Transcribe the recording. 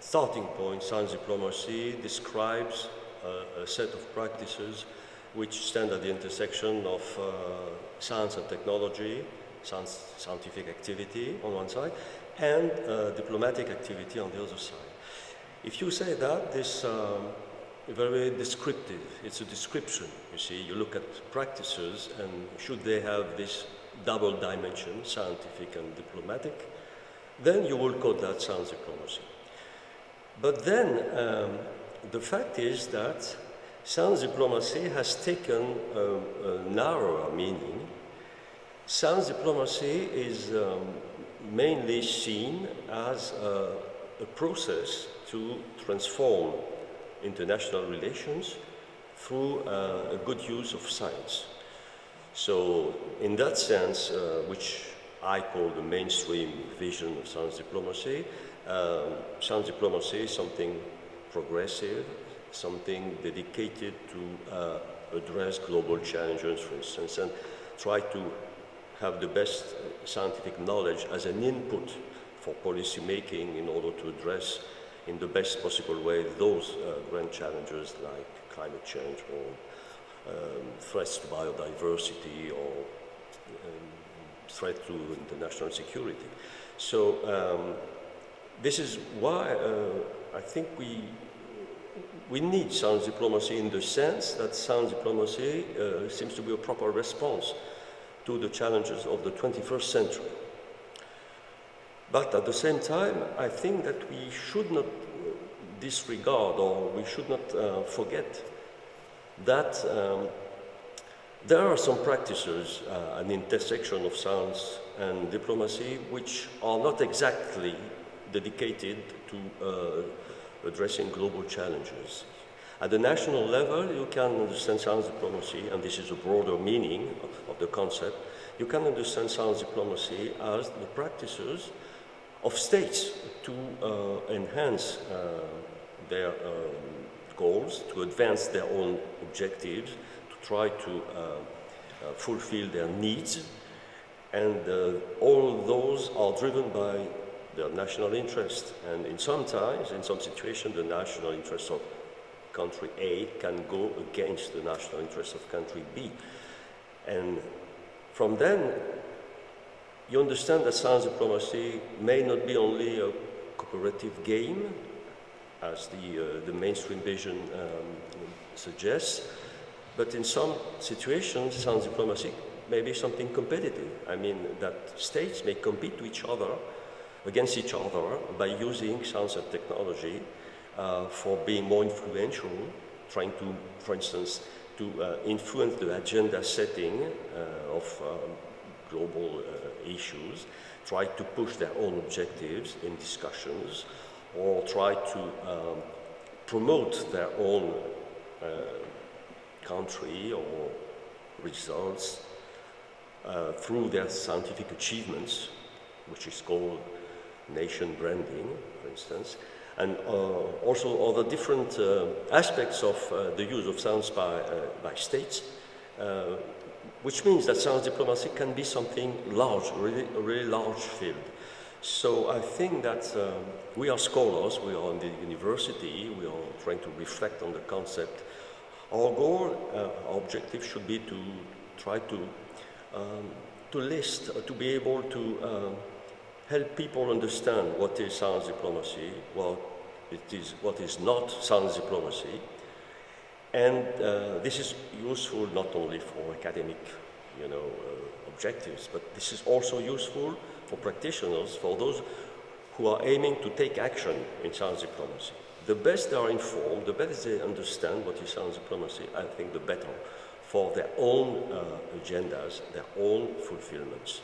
starting point, science diplomacy describes a set of practices which stand at the intersection of science and technology, scientific activity on one side, and diplomatic activity on the other side. If you say that, this very descriptive, it's a description, you see, you look at practices and should they have this double dimension, scientific and diplomatic, then you will call that science diplomacy. But then the fact is that science diplomacy has taken a narrower meaning. Science diplomacy is mainly seen as a process to transform international relations through a good use of science. So in that sense, which I call the mainstream vision of science diplomacy is something progressive, something dedicated to address global challenges, for instance, and try to have the best scientific knowledge as an input for policy making in order to address in the best possible way those grand challenges like climate change or threats to biodiversity or threat to international security. So this is why I think we need science diplomacy in the sense that science diplomacy seems to be a proper response to the challenges of the 21st century. But at the same time, I think that we should not disregard or we should not forget that there are some practices, an intersection of science and diplomacy, which are not exactly dedicated to addressing global challenges. At the national level, you can understand science diplomacy, and this is a broader meaning of the concept. You can understand science diplomacy as the practices of states to enhance their goals, to advance their own objectives, to try to fulfill their needs. And all those are driven by their national interest. And in some situations, the national interest of country A can go against the national interest of country B. And from then, you understand that science diplomacy may not be only a cooperative game, as the mainstream vision suggests, but in some situations, science diplomacy may be something competitive. I mean, that states may compete against each other by using science and technology for being more influential, trying to, for instance, to influence the agenda setting of global issues, try to push their own objectives in discussions, or try to promote their own country or results through their scientific achievements, which is called nation branding, for instance, and also other different aspects of the use of science by states, which means that science diplomacy can be something large, a really large field. So I think that we are scholars, we are in the university, we are trying to reflect on the concept. Our goal, our objective should be to try to list, to be able to help people understand what is science diplomacy, what is not science diplomacy. And this is useful not only for academic, objectives, but this is also useful for practitioners, for those who are aiming to take action in science diplomacy. The best they are informed, the better they understand what is science diplomacy, I think the better for their own agendas, their own fulfillments.